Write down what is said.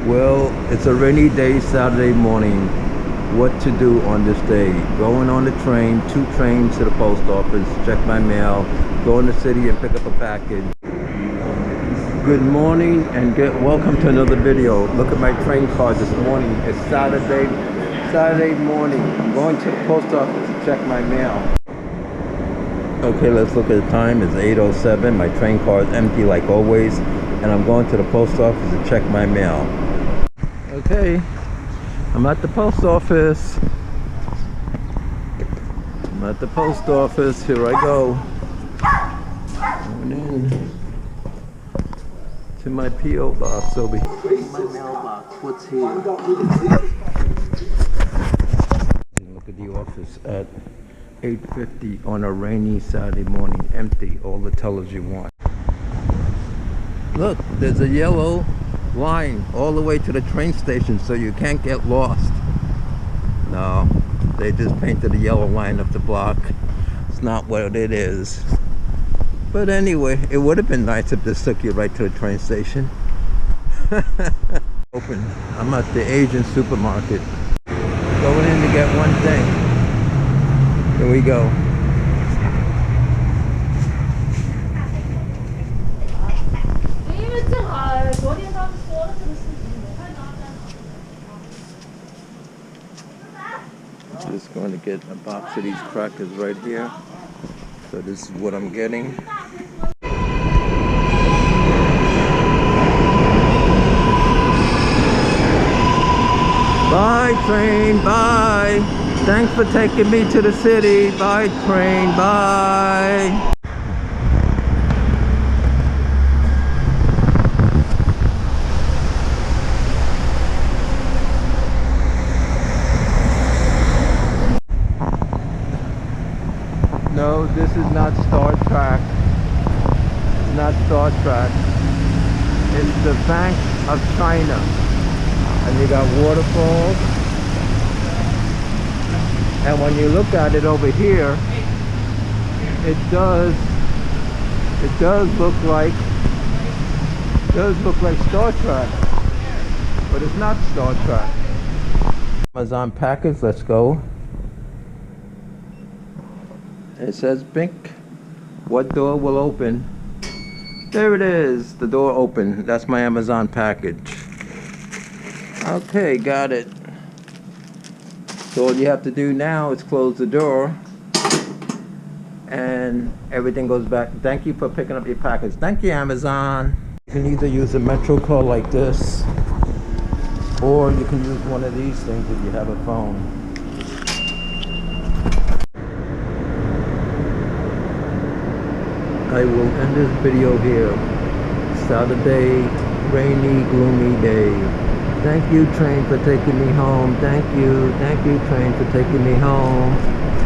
Well, it's a rainy day, Saturday morning. What to do on this day? Going on the train, 2 trains to the post office, check my mail, go in the city and pick up a package. Good morning and welcome to another video. Look at my train card this morning. It's Saturday morning. I'm going to the post office to check my mail. Okay, let's look at the time. It's 8:07. My train card is empty like always, and I'm going to the post office to check my mail. Okay, I'm at the post office. Here I go. Going in to my P.O. box over here. My mailbox. What's here? Look at the office at 8:50 on a rainy Saturday morning. Empty. All the tellers you want. Look, there's a yellow line all the way to the train station, so you can't get lost. No, they just painted a yellow line up the block. It's not what it is. But anyway, it would have been nice if this took you right to the train station. Open. I'm at the Asian supermarket. Going in to get one thing. Here we go. Just going to get a box of these crackers right here. So this is what I'm getting. Bye train, bye. Thanks for taking me to the city. Bye train, bye. No, this is not Star Trek. It's not Star Trek. It's the Bank of China. And you got waterfalls. And when you look at it over here, it does look like Star Trek. But it's not Star Trek. Amazon package, let's go. It says Bink. What door will open? There it is. The door open. That's my Amazon package. Okay, got it. So all you have to do now is close the door and everything goes back. Thank you for picking up your package. Thank you, Amazon. You can either use a Metro card like this, or you can use one of these things if you have a phone. I will end this video here. Saturday, rainy, gloomy day. Thank you, train, for taking me home. Thank you train, for taking me home.